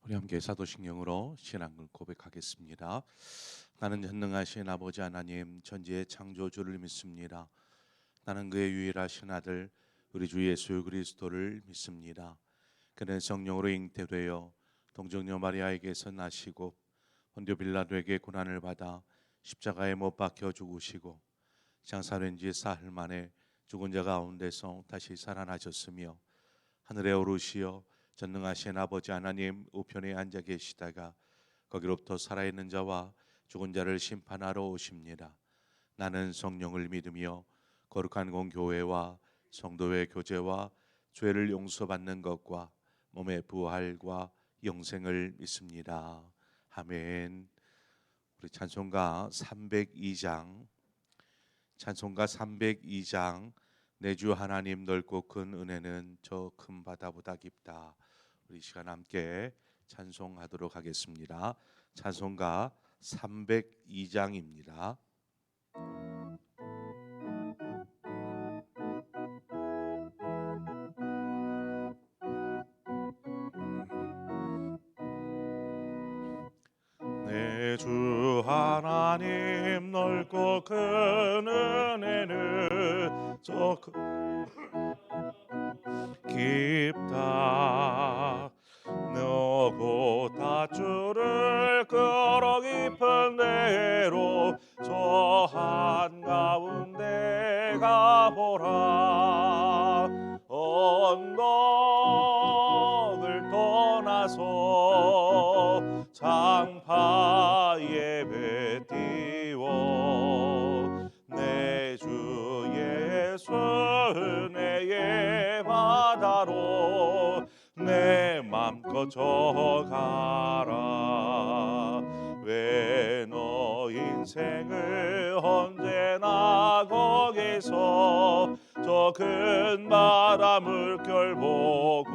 우리 함께 사도신경으로 신앙을 고백하겠습니다. 나는 전능하신 아버지 하나님 천지의 창조주를 믿습니다. 나는 그의 유일하신 아들 우리 주 예수 그리스도를 믿습니다. 그는 성령으로 잉태되어 동정녀 마리아에게서 나시고 본디오 빌라도에게 고난을 받아 십자가에 못 박혀 죽으시고 장사된 지 사흘 만에 죽은 자 가운데서 다시 살아나셨으며 하늘에 오르시어 전능하신 아버지 하나님 우편에 앉아 계시다가 거기로부터 살아있는 자와 죽은 자를 심판하러 오십니다. 나는 성령을 믿으며 거룩한 공교회와 성도의 교제와 죄를 용서받는 것과 몸의 부활과 영생을 믿습니다. 아멘. 우리 찬송가 302장 내 주 하나님 넓고 큰 은혜는 저 큰 바다보다 깊다. 우리 시간 함께 찬송하도록 하겠습니다. 찬송가 302장입니다. 내 주 하나님 넓고 큰 은혜는 저 깊다. 너고 닷줄을 끌어 깊은 데로 저 한가운데 가보라. 언덕을 떠나서 장파 예배 띄워 내 주 예수 은혜의 바다로 내 맘껏 져가라. 왜 너 인생을 언제나 거기서 저 큰 바다 물결 보고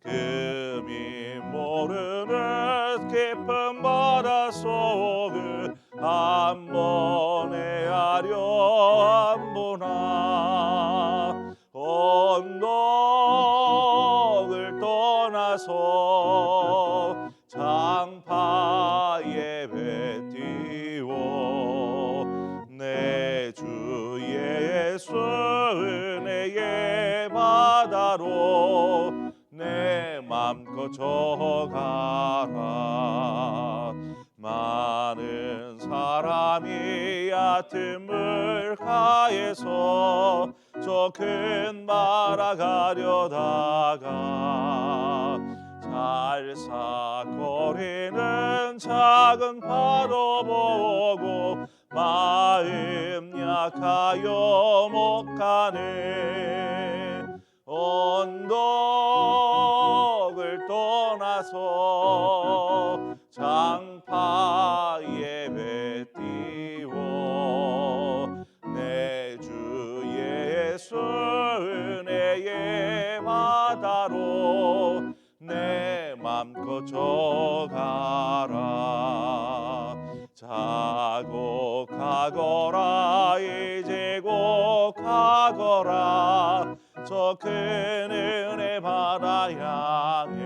금이 모르는 깊은 바다 속을 한 번에 하려 한보나. 언덕을 떠나서 장파 예배 띄워 내 주 예수 은혜의 바다로 내 맘껏 져가라. 많은 사람이 얕은 물가에서 저 큰 바다 가려다가 잘삭거리는 작은 파도 보고 마음 약하여 못 가네. 언덕을 떠나서 장파 예배 띄워 내 주 예수 은혜의 바다로 내 맘껏 져가라. 자고 가거라 이제 곧 가거라 저 큰 은혜 바다 향해.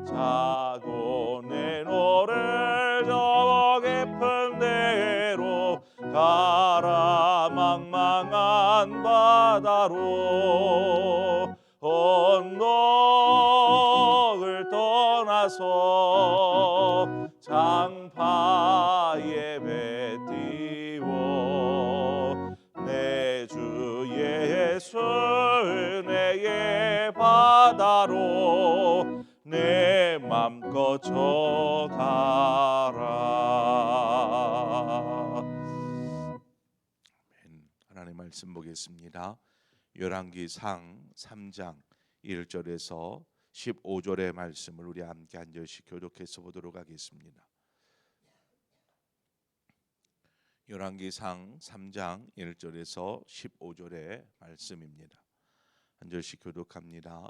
자고 내 노를 저 깊은 데로 가라. 망망한 바다로 언덕을 떠나서 장파 예배 띄워 내 주 예수 은혜의 바다로 내 맘껏 져가라. 하나님의 말씀 보겠습니다. 열왕기상 3장 1절에서 15절의 말씀을 우리 함께 한 절씩 교독해서 보도록 하겠습니다. 열왕기상 3장 1절에서 15절의 말씀입니다. 한 절씩 교독합니다.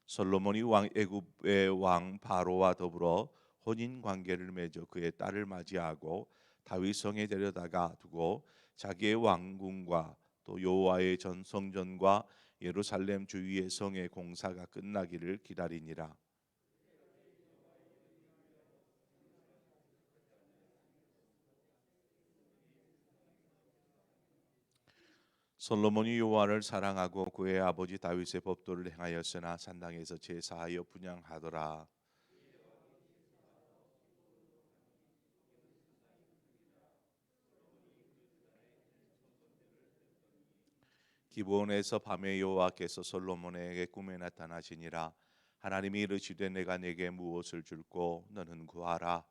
솔로몬이 애굽의 왕 바로와 더불어 혼인 관계를 맺어 그의 딸을 맞이하고 다윗 성에 데려다가 두고 자기의 왕궁과 또 여호와의 전성전과 예루살렘 주위의 성의 공사가 끝나기를 기다리니라. 솔로몬이 여호와를 사랑하고 그의 아버지 다윗의 법도를 행하였으나 산당에서 제사하여 분향하더라. 기브온에서 밤에 여호와께서 솔로몬에게 꿈에 나타나시니라. 하나님이 이르시되 내가 네게 무엇을 줄꼬 너는 구하라.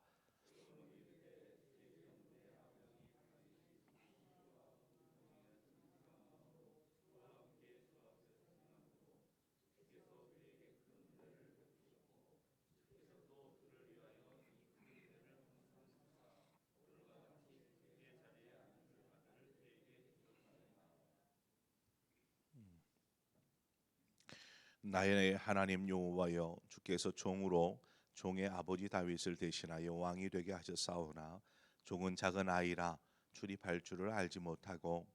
나의 하나님 여호와여, 주께서 종으로 종의 아버지 다윗을 대신하여 왕이 되게 하셨사오나 종은 작은 아이라 출입할 줄을 알지 못하고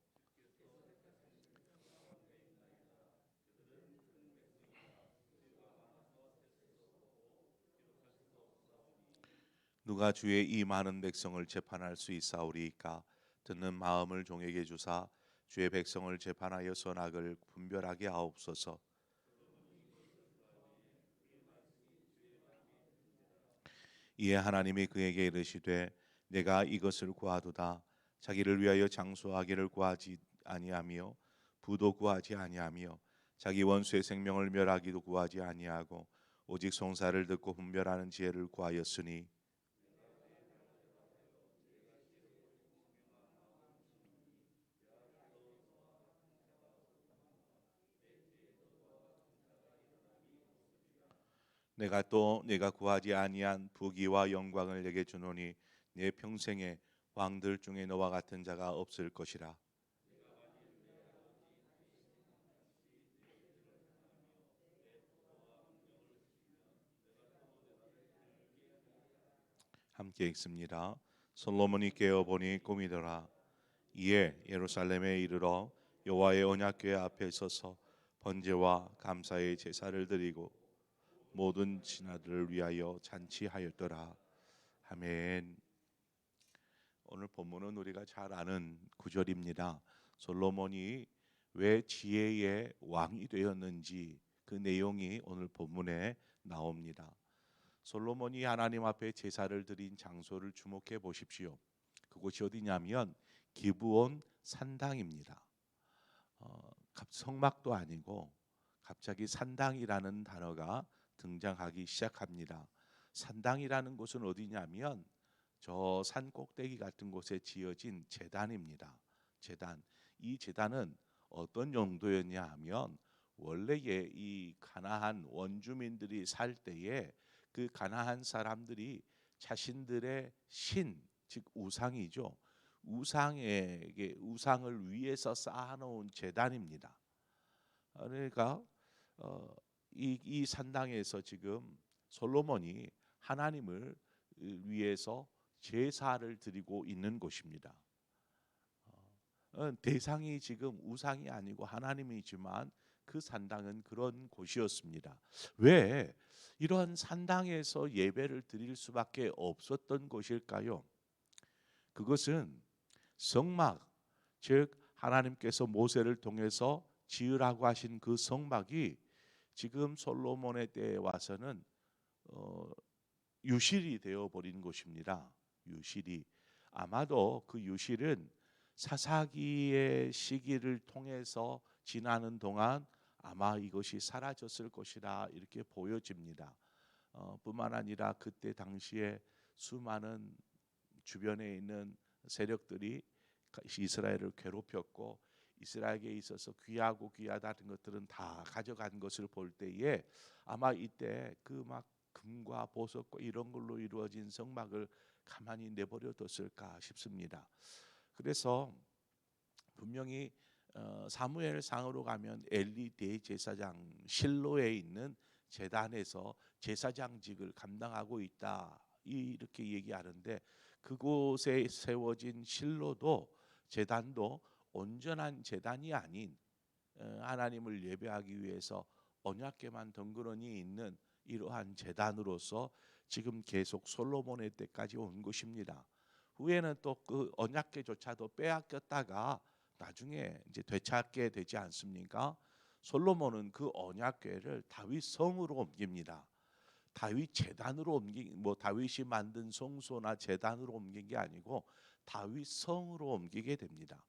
누가 주의 이 많은 백성을 재판할 수 있사오리이까. 듣는 마음을 종에게 주사 주의 백성을 재판하여 선악을 분별하게 하옵소서. 이에 하나님이 그에게 이르시되 내가 이것을 구하도다. 자기를 위하여 장수하기를 구하지 아니하며 부도 구하지 아니하며 자기 원수의 생명을 멸하기도 구하지 아니하고 오직 송사를 듣고 분별하는 지혜를 구하였으니 내가 또 네가 구하지 아니한 부귀와 영광을 내게 주노니 내 평생에 왕들 중에 너와 같은 자가 없을 것이라. 함께 읽습니다. 솔로몬이 깨어 보니 꿈이더라. 이에 예루살렘에 이르러 여호와의 언약궤 앞에 서서 번제와 감사의 제사를 드리고 모든 신하들을 위하여 잔치하였더라. 아멘. 오늘 본문은 우리가 잘 아는 구절입니다. 솔로몬이 왜 지혜의 왕이 되었는지 그 내용이 오늘 본문에 나옵니다. 솔로몬이 하나님 앞에 제사를 드린 장소를 주목해 보십시오. 그곳이 어디냐면 기브온 산당입니다. 성막도 아니고 갑자기 산당이라는 단어가 등장하기 시작합니다. 산당이라는 곳은 어디냐면 저 산 꼭대기 같은 곳에 지어진 제단입니다. 제단. 이 제단은 어떤 용도였냐 하면 원래의 이 가나안 원주민들이 살 때에 그 가나안 사람들이 자신들의 신, 즉 우상이죠. 우상에게 우상을 위해서 쌓아놓은 제단입니다. 그러니까 이 산당에서 지금 솔로몬이 하나님을 위해서 제사를 드리고 있는 곳입니다. 대상이 지금 우상이 아니고 하나님이지만 그 산당은 그런 곳이었습니다. 왜 이런 산당에서 예배를 드릴 수밖에 없었던 곳일까요? 그것은 성막, 즉 하나님께서 모세를 통해서 지으라고 하신 그 성막이 지금 솔로몬의 때에 와서는 유실이 되어 버린 곳입니다. 유실이. 아마도 그 유실은 사사기의 시기를 통해서 지나는 동안 아마 이것이 사라졌을 것이라 이렇게 보여집니다. 뿐만 아니라 그때 당시에 수많은 주변에 있는 세력들이 이스라엘을 괴롭혔고 이스라엘에 있어서 귀하고 귀하다는 것들은 다 가져간 것을 볼 때에 아마 이때 그 막 금과 보석과 이런 걸로 이루어진 성막을 가만히 내버려 뒀을까 싶습니다. 그래서 분명히 사무엘 상으로 가면 엘리 대제사장 실로에 있는 제단에서 제사장직을 감당하고 있다 이렇게 얘기하는데 그곳에 세워진 실로도 제단도 온전한 제단이 아닌 하나님을 예배하기 위해서 언약궤만 덩그러니 있는 이러한 제단으로서 지금 계속 솔로몬의 때까지 온 것입니다. 후에는 또 그 언약궤조차도 빼앗겼다가 나중에 이제 되찾게 되지 않습니까? 솔로몬은 그 언약궤를 다윗 성으로 옮깁니다. 다윗 제단으로 다윗이 만든 성소나 제단으로 옮긴 게 아니고 다윗 성으로 옮기게 됩니다.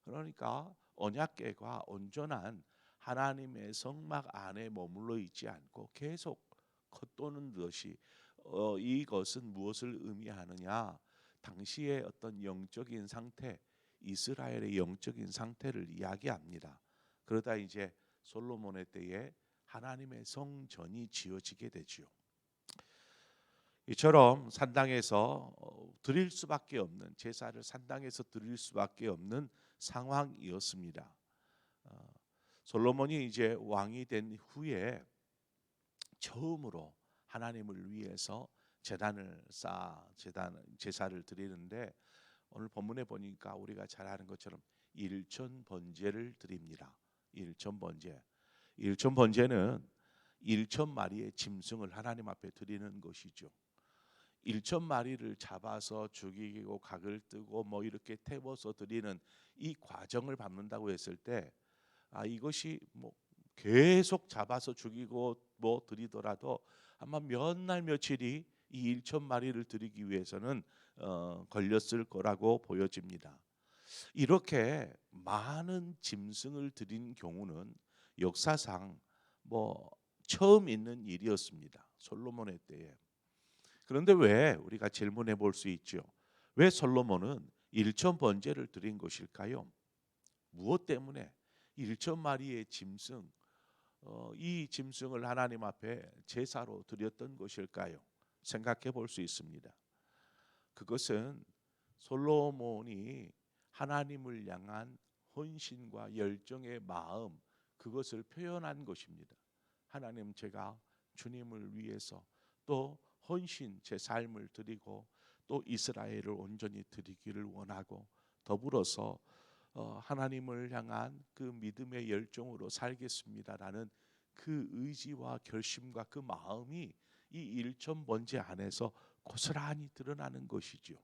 그러니까 언약궤가 온전한 하나님의 성막 안에 머물러 있지 않고 계속 겉도는 듯이 이것은 무엇을 의미하느냐? 당시의 어떤 영적인 상태, 이스라엘의 영적인 상태를 이야기합니다. 그러다 이제 솔로몬의 때에 하나님의 성전이 지어지게 되지요. 이처럼 산당에서 드릴 수밖에 없는 제사를 산당에서 드릴 수밖에 없는 상황이었습니다. 솔로몬이 이제 왕이 된 후에 처음으로 하나님을 위해서 제사를 드리는데 오늘 본문에 보니까 우리가 잘 아는 것처럼 일천 번제를 드립니다. 일천 번제는 1,000마리의 짐승을 하나님 앞에 드리는 것이죠. 1,000마리를 잡아서 죽이고 각을 뜨고 이렇게 태워서 드리는 이 과정을 밟는다고 했을 때 이것이 계속 잡아서 죽이고 드리더라도 아마 몇 날 며칠이 이 1,000마리를 드리기 위해서는 걸렸을 거라고 보여집니다. 이렇게 많은 짐승을 드린 경우는 역사상 처음 있는 일이었습니다. 솔로몬의 때에. 그런데 왜 우리가 질문해 볼 수 있죠. 왜 솔로몬은 1,000번제를 드린 것일까요? 무엇 때문에 1,000마리의 짐승, 이 짐승을 하나님 앞에 제사로 드렸던 것일까요? 생각해 볼 수 있습니다. 그것은 솔로몬이 하나님을 향한 헌신과 열정의 마음, 그것을 표현한 것입니다. 하나님, 제가 주님을 위해서 또 헌신 제 삶을 드리고 또 이스라엘을 온전히 드리기를 원하고 더불어서 하나님을 향한 그 믿음의 열정으로 살겠습니다라는 그 의지와 결심과 그 마음이 이 1,000번제 안에서 고스란히 드러나는 것이죠.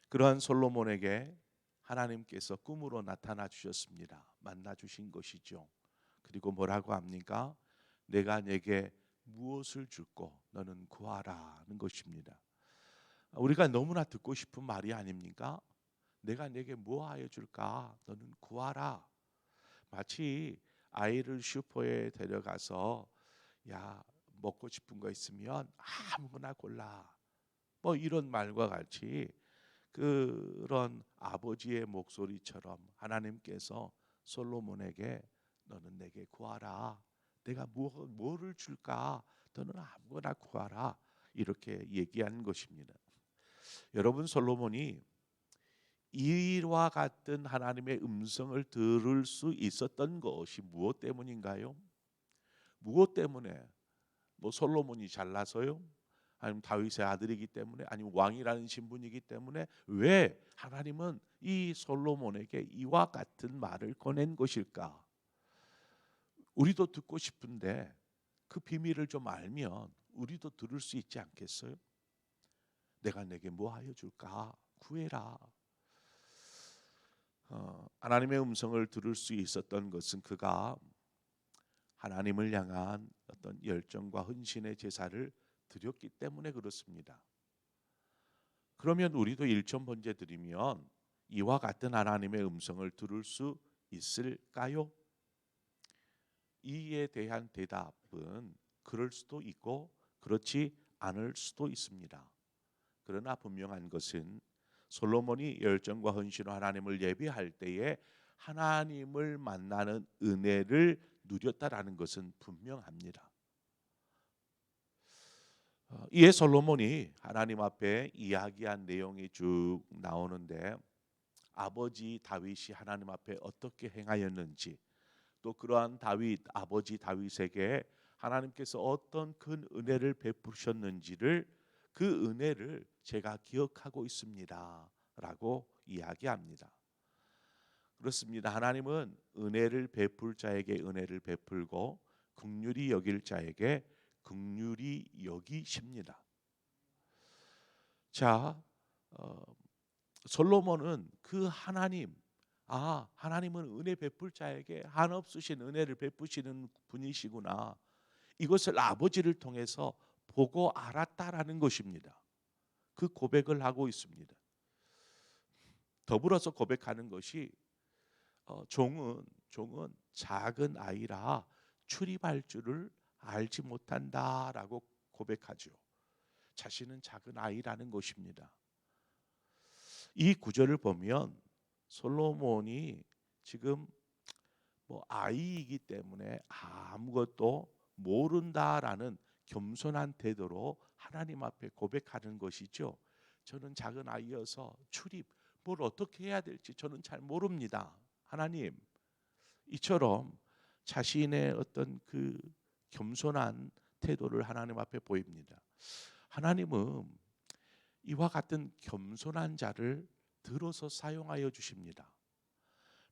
그러한 솔로몬에게 하나님께서 꿈으로 나타나 주셨습니다. 만나 주신 것이죠. 그리고 뭐라고 합니까? 내가 내게 무엇을 줄고 너는 구하라는 것입니다. 우리가 너무나 듣고 싶은 말이 아닙니까? 내가 내게 무엇하여 줄까? 너는 구하라. 마치 아이를 슈퍼에 데려가서 야, 먹고 싶은 거 있으면 아무거나 골라. 이런 말과 같이 그런 아버지의 목소리처럼 하나님께서 솔로몬에게 너는 내게 구하라. 내가 뭐를 줄까? 너는 아무거나 구하라. 이렇게 얘기한 것입니다. 여러분, 솔로몬이 이와 같은 하나님의 음성을 들을 수 있었던 것이 무엇 때문인가요? 무엇 때문에? 솔로몬이 잘나서요? 아니면 다윗의 아들이기 때문에? 아니면 왕이라는 신분이기 때문에? 왜 하나님은 이 솔로몬에게 이와 같은 말을 꺼낸 것일까? 우리도 듣고 싶은데 그 비밀을 좀 알면 우리도 들을 수 있지 않겠어요? 내가 내게 뭐 하여 줄까? 구해라. 하나님의 음성을 들을 수 있었던 것은 그가 하나님을 향한 어떤 열정과 헌신의 제사를 드렸기 때문에 그렇습니다. 그러면 우리도 1,000번제 드리면 이와 같은 하나님의 음성을 들을 수 있을까요? 이에 대한 대답은 그럴 수도 있고 그렇지 않을 수도 있습니다. 그러나 분명한 것은 솔로몬이 열정과 헌신으로 하나님을 예배할 때에 하나님을 만나는 은혜를 누렸다라는 것은 분명합니다. 이에 솔로몬이 하나님 앞에 이야기한 내용이 쭉 나오는데 아버지 다윗이 하나님 앞에 어떻게 행하였는지 또 그러한 아버지 다윗에게 하나님께서 어떤 큰 은혜를 베푸셨는지를 그 은혜를 제가 기억하고 있습니다 라고 이야기합니다. 그렇습니다. 하나님은 은혜를 베풀 자에게 은혜를 베풀고 긍휼히 여길 자에게 긍휼히 여기십니다. 자, 어, 솔로몬은 그 하나님, 하나님은 은혜 베풀 자에게 한없으신 은혜를 베푸시는 분이시구나. 이것을 아버지를 통해서 보고 알았다라는 것입니다. 그 고백을 하고 있습니다. 더불어서 고백하는 것이 종은 작은 아이라 출입할 줄을 알지 못한다라고 고백하죠. 자신은 작은 아이라는 것입니다. 이 구절을 보면 솔로몬이 지금 아이이기 때문에 아무것도 모른다라는 겸손한 태도로 하나님 앞에 고백하는 것이죠. 저는 작은 아이여서 뭘 어떻게 해야 될지 저는 잘 모릅니다. 하나님, 이처럼 자신의 어떤 그 겸손한 태도를 하나님 앞에 보입니다. 하나님은 이와 같은 겸손한 자를 들어서 사용하여 주십니다.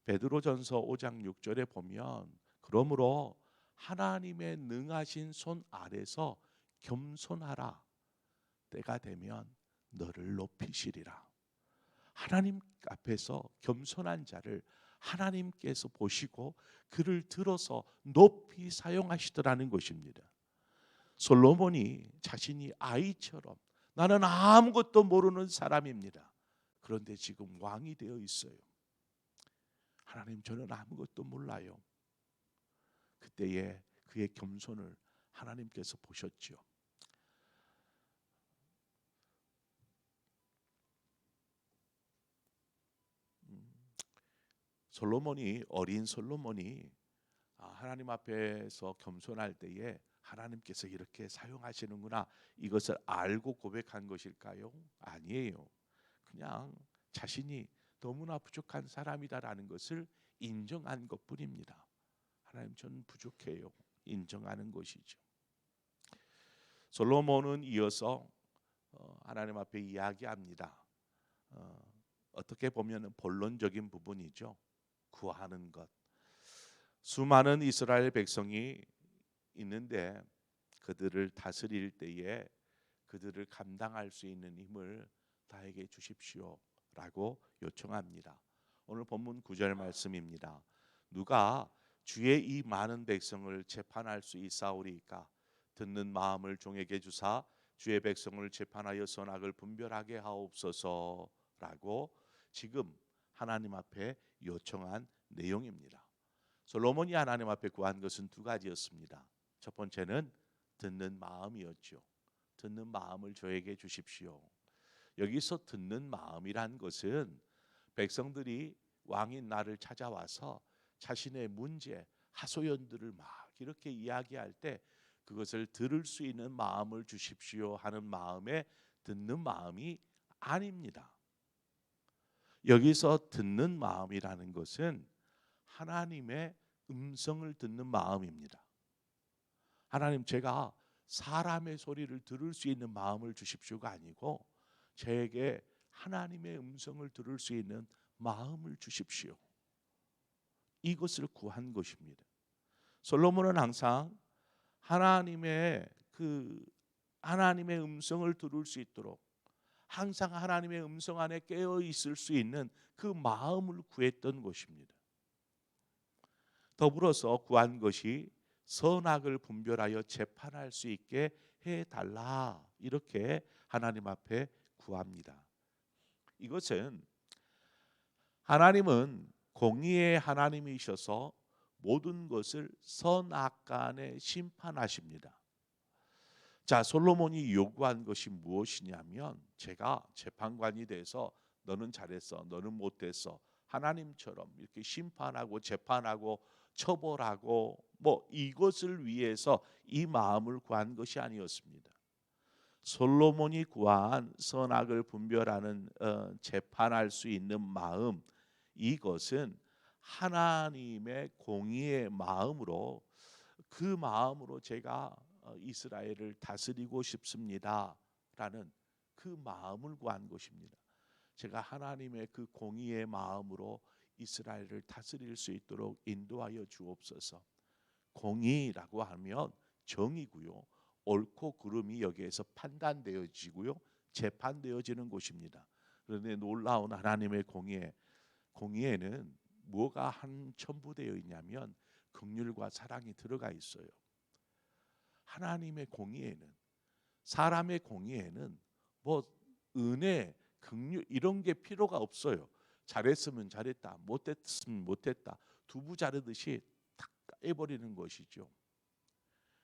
베드로전서 5장 6절에 보면 그러므로 하나님의 능하신 손 아래서 겸손하라. 때가 되면 너를 높이시리라. 하나님 앞에서 겸손한 자를 하나님께서 보시고 그를 들어서 높이 사용하시더라는 것입니다. 솔로몬이 자신이 아이처럼 나는 아무것도 모르는 사람입니다. 그런데 지금 왕이 되어 있어요. 하나님, 저는 아무것도 몰라요. 그때에 그의 겸손을 하나님께서 보셨죠. 어린 솔로몬이 하나님 앞에서 겸손할 때에 하나님께서 이렇게 사용하시는구나, 이것을 알고 고백한 것일까요? 아니에요. 그냥 자신이 너무나 부족한 사람이다라는 것을 인정한 것뿐입니다. 하나님, 저는 부족해요. 인정하는 것이죠. 솔로몬은 이어서 하나님 앞에 이야기합니다. 어떻게 보면 본론적인 부분이죠. 구하는 것. 수많은 이스라엘 백성이 있는데 그들을 다스릴 때에 그들을 감당할 수 있는 힘을 나에게 주십시오라고 요청합니다. 오늘 본문 9절 말씀입니다. 누가 주의 이 많은 백성을 재판할 수 있사오리이까? 듣는 마음을 종에게 주사 주의 백성을 재판하여 선악을 분별하게 하옵소서라고 지금 하나님 앞에 요청한 내용입니다. 솔로몬이 하나님 앞에 구한 것은 두 가지였습니다. 첫 번째는 듣는 마음이었죠. 듣는 마음을 저에게 주십시오. 여기서 듣는 마음이란 것은 백성들이 왕인 나를 찾아와서 자신의 문제, 하소연들을 막 이렇게 이야기할 때 그것을 들을 수 있는 마음을 주십시오 하는 마음에 듣는 마음이 아닙니다. 여기서 듣는 마음이라는 것은 하나님의 음성을 듣는 마음입니다. 하나님, 제가 사람의 소리를 들을 수 있는 마음을 주십시오가 아니고 저에게 하나님의 음성을 들을 수 있는 마음을 주십시오. 이것을 구한 것입니다. 솔로몬은 항상 하나님의 음성을 들을 수 있도록 항상 하나님의 음성 안에 깨어 있을 수 있는 그 마음을 구했던 것입니다. 더불어서 구한 것이 선악을 분별하여 재판할 수 있게 해달라, 이렇게 하나님 앞에 구합니다. 이것은 하나님은 공의의 하나님이셔서 모든 것을 선악 간에 심판하십니다. 자, 솔로몬이 요구한 것이 무엇이냐면, 제가 재판관이 돼서 너는 잘했어, 너는 못했어, 하나님처럼 이렇게 심판하고 재판하고 처벌하고 이것을 위해서 이 마음을 구한 것이 아니었습니다. 솔로몬이 구한 선악을 분별하는 재판할 수 있는 마음, 이것은 하나님의 공의의 마음으로, 그 마음으로 제가 이스라엘을 다스리고 싶습니다라는 그 마음을 구한 것입니다. 제가 하나님의 그 공의의 마음으로 이스라엘을 다스릴 수 있도록 인도하여 주옵소서. 공의라고 하면 정의고요. 옳고 그름이 여기에서 판단되어지고요. 재판되어지는 곳입니다. 그런데 놀라운 하나님의 공의에는 뭐가 한 첨부되어 있냐면 긍휼과 사랑이 들어가 있어요. 하나님의 공의에는, 사람의 공의에는 뭐 은혜, 긍휼 이런 게 필요가 없어요. 잘했으면 잘했다, 못했으면 못했다, 두부 자르듯이 탁 깨버리는 것이죠.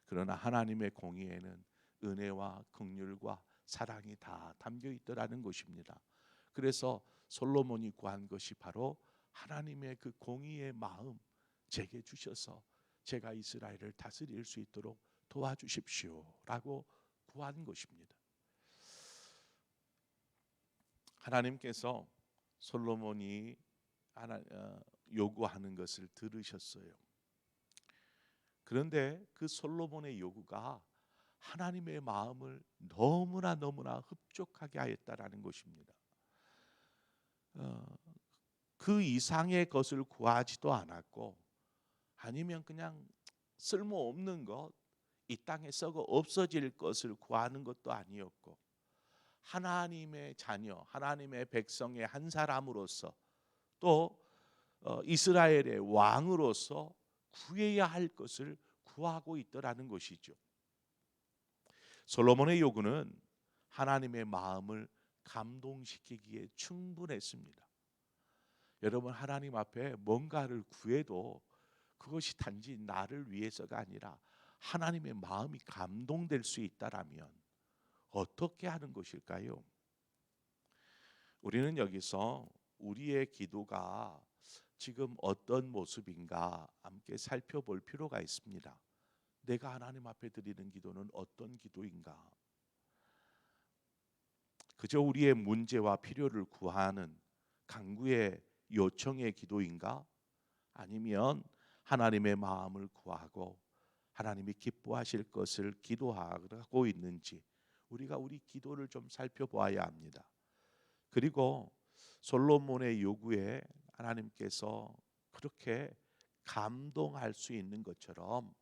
그러나 하나님의 공의에는 은혜와 긍휼과 사랑이 다 담겨 있더라는 것입니다. 그래서 솔로몬이 구한 것이 바로 하나님의 그 공의의 마음 제게 주셔서 제가 이스라엘을 다스릴 수 있도록 도와주십시오라고 구한 것입니다. 하나님께서 솔로몬이 요구하는 것을 들으셨어요. 그런데 그 솔로몬의 요구가 하나님의 마음을 너무나 흡족하게 하였다라는 것입니다. 그 이상의 것을 구하지도 않았고, 아니면 그냥 쓸모없는 것, 이 땅에 썩어 없어질 것을 구하는 것도 아니었고, 하나님의 자녀, 하나님의 백성의 한 사람으로서 또 이스라엘의 왕으로서 구해야 할 것을 구하고 있더라는 것이죠. 솔로몬의 요구는 하나님의 마음을 감동시키기에 충분했습니다. 여러분, 하나님 앞에 뭔가를 구해도 그것이 단지 나를 위해서가 아니라 하나님의 마음이 감동될 수 있다라면 어떻게 하는 것일까요? 우리는 여기서 우리의 기도가 지금 어떤 모습인가 함께 살펴볼 필요가 있습니다. 내가 하나님 앞에 드리는 기도는 어떤 기도인가? 그저 우리의 문제와 필요를 구하는 간구의 요청의 기도인가? 아니면 하나님의 마음을 구하고 하나님이 기뻐하실 것을 기도하고 있는지 우리가 우리 기도를 좀 살펴보아야 합니다. 그리고 솔로몬의 요구에 하나님께서 그렇게 감동할 수 있는 것처럼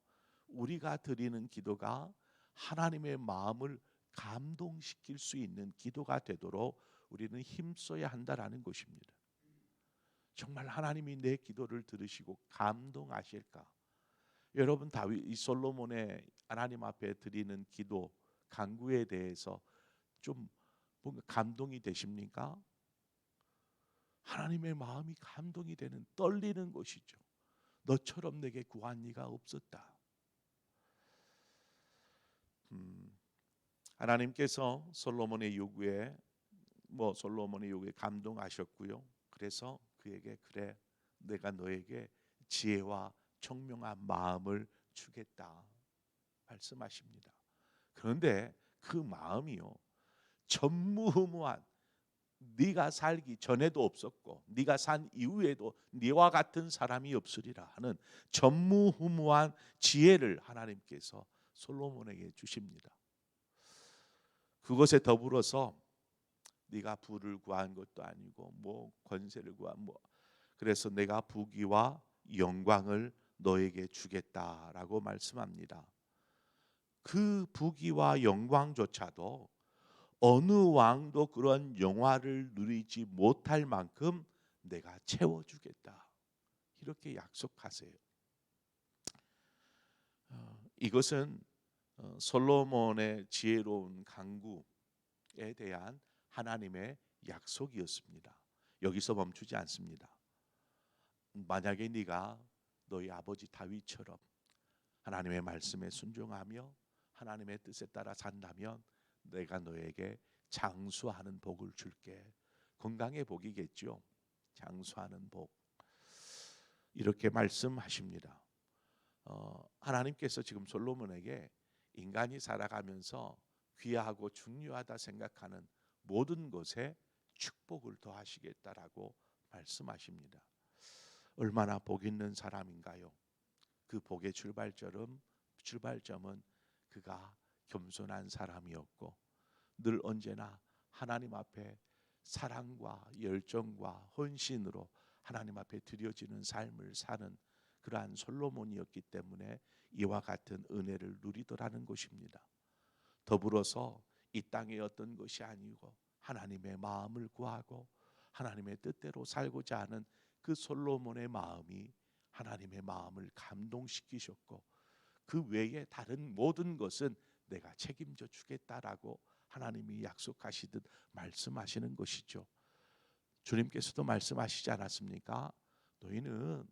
우리가 드리는 기도가 하나님의 마음을 감동시킬 수 있는 기도가 되도록 우리는 힘써야 한다라는 것입니다. 정말 하나님이 내 기도를 들으시고 감동하실까? 여러분, 이 솔로몬의 하나님 앞에 드리는 기도 간구에 대해서 좀 뭔가 감동이 되십니까? 하나님의 마음이 감동이 되는, 떨리는 것이죠. 너처럼 내게 구한 이가 없었다. 하나님께서 솔로몬의 요구에 감동하셨고요. 그래서 그에게 그래, 내가 너에게 지혜와 청명한 마음을 주겠다 말씀하십니다. 그런데 그 마음이요, 전무후무한, 네가 살기 전에도 없었고 네가 산 이후에도 네와 같은 사람이 없으리라 하는 전무후무한 지혜를 하나님께서 솔로몬에게 주십니다. 그것에 더불어서 네가 부를 구한 것도 아니고 뭐 권세를 구한 그래서 내가 부귀와 영광을 너에게 주겠다라고 말씀합니다. 그 부귀와 영광조차도 어느 왕도 그런 영화를 누리지 못할 만큼 내가 채워주겠다, 이렇게 약속하세요. 이것은 솔로몬의 지혜로운 간구에 대한 하나님의 약속이었습니다. 여기서 멈추지 않습니다. 만약에 네가 너희 아버지 다윗처럼 하나님의 말씀에 순종하며 하나님의 뜻에 따라 산다면 내가 너에게 장수하는 복을 줄게. 건강의 복이겠죠. 장수하는 복. 이렇게 말씀하십니다. 하나님께서 지금 솔로몬에게 인간이 살아가면서 귀하고 중요하다 생각하는 모든 것에 축복을 더하시겠다라고 말씀하십니다. 얼마나 복 있는 사람인가요? 그 복의 출발점은 그가 겸손한 사람이었고 늘 언제나 하나님 앞에 사랑과 열정과 헌신으로 하나님 앞에 드려지는 삶을 사는 그러한 솔로몬이었기 때문에 이와 같은 은혜를 누리더라는 것입니다. 더불어서 이 땅의 어떤 것이 아니고 하나님의 마음을 구하고 하나님의 뜻대로 살고자 하는 그 솔로몬의 마음이 하나님의 마음을 감동시키셨고, 그 외에 다른 모든 것은 내가 책임져 주겠다라고 하나님이 약속하시듯 말씀하시는 것이죠. 주님께서도 말씀하시지 않았습니까? 너희는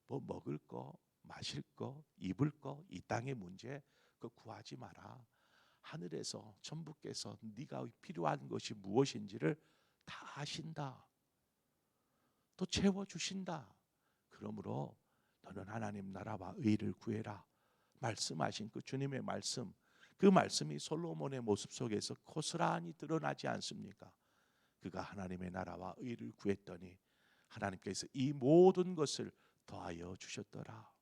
뭐 먹을 거, 마실 거, 입을 거, 이 땅의 문제 그거 구하지 마라. 하늘에서 천부께서 네가 필요한 것이 무엇인지를 다 아신다. 또 채워주신다. 그러므로 너는 하나님 나라와 의를 구해라. 말씀하신 그 주님의 말씀, 그 말씀이 솔로몬의 모습 속에서 고스란히 드러나지 않습니까? 그가 하나님의 나라와 의를 구했더니 하나님께서 이 모든 것을 더하여 주셨더라.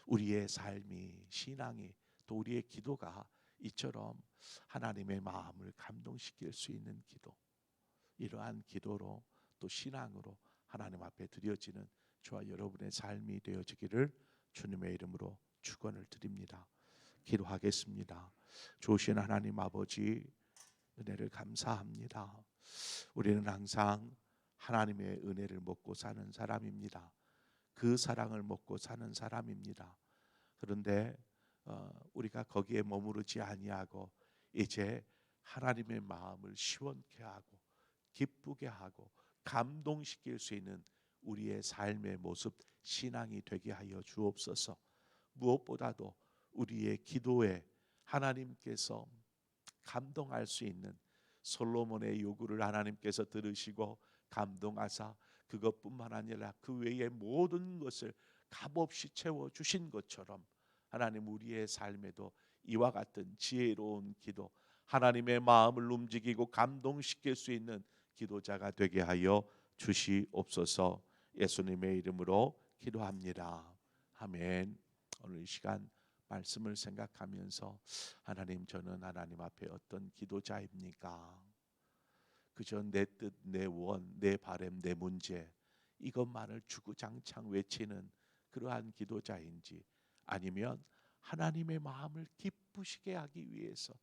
우리의 삶이, 신앙이, 또 우리의 기도가 이처럼 하나님의 마음을 감동시킬 수 있는 기도, 이러한 기도로 또 신앙으로 하나님 앞에 드려지는 저와 여러분의 삶이 되어지기를 주님의 이름으로 축원을 드립니다. 기도하겠습니다. 좋으신 하나님 아버지, 은혜를 감사합니다. 우리는 항상 하나님의 은혜를 먹고 사는 사람입니다. 그 사랑을 먹고 사는 사람입니다. 그런데 우리가 거기에 머무르지 아니하고 이제 하나님의 마음을 시원케 하고 기쁘게 하고 감동시킬 수 있는 우리의 삶의 모습, 신앙이 되게 하여 주옵소서. 무엇보다도 우리의 기도에 하나님께서 감동할 수 있는 솔로몬의 요구를 하나님께서 들으시고 감동하사 그것뿐만 아니라 그 외의 모든 것을 값없이 채워주신 것처럼 하나님 우리의 삶에도 이와 같은 지혜로운 기도, 하나님의 마음을 움직이고 감동시킬 수 있는 기도자가 되게 하여 주시옵소서. 예수님의 이름으로 기도합니다. 아멘. 오늘 이 시간 말씀을 생각하면서 하나님, 저는 하나님 앞에 어떤 기도자입니까? 그저 내 뜻, 내 원, 내 바람, 내 문제 이것만을 주구장창 외치는 그러한 기도자인지, 아니면 하나님의 마음을 기쁘시게 하기 위해서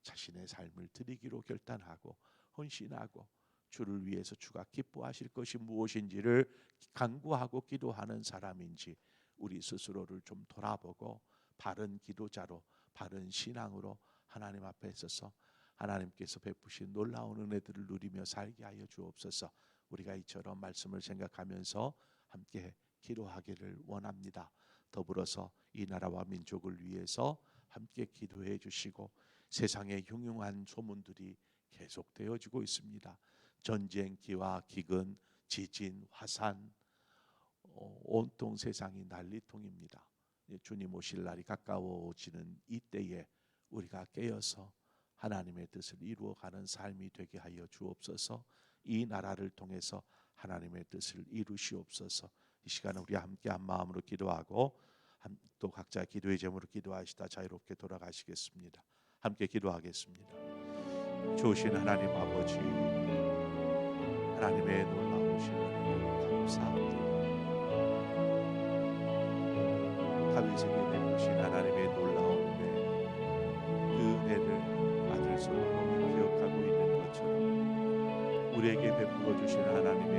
자신의 삶을 드리기로 결단하고 헌신하고 주를 위해서 주가 기뻐하실 것이 무엇인지를 간구하고 기도하는 사람인지 우리 스스로를 좀 돌아보고 바른 기도자로, 바른 신앙으로 하나님 앞에 서서 하나님께서 베푸신 놀라운 은혜들을 누리며 살게 하여 주옵소서. 우리가 이처럼 말씀을 생각하면서 함께 기도하기를 원합니다. 더불어서 이 나라와 민족을 위해서 함께 기도해 주시고, 세상에 흉흉한 소문들이 계속되어지고 있습니다. 전쟁, 기와, 기근, 지진, 화산, 온통 세상이 난리통입니다. 주님 오실 날이 가까워지는 이때에 우리가 깨어서 하나님의 뜻을 이루어가는 삶이 되게 하여 주옵소서. 이 나라를 통해서 하나님의 뜻을 이루시옵소서. 이 시간에 우리 함께 한 마음으로 기도하고 또 각자 기도의 제목으로 기도하시다 자유롭게 돌아가시겠습니다. 함께 기도하겠습니다. 좋으신 하나님 아버지, 하나님의 놀라우신 은혜 감사합니다. 다윗에게 베푸신 하나님의 놀라운 은혜, 그 은혜를 아들 솔로몬이 기억하고 있는 것처럼 우리에게 베풀어 주신 하나님의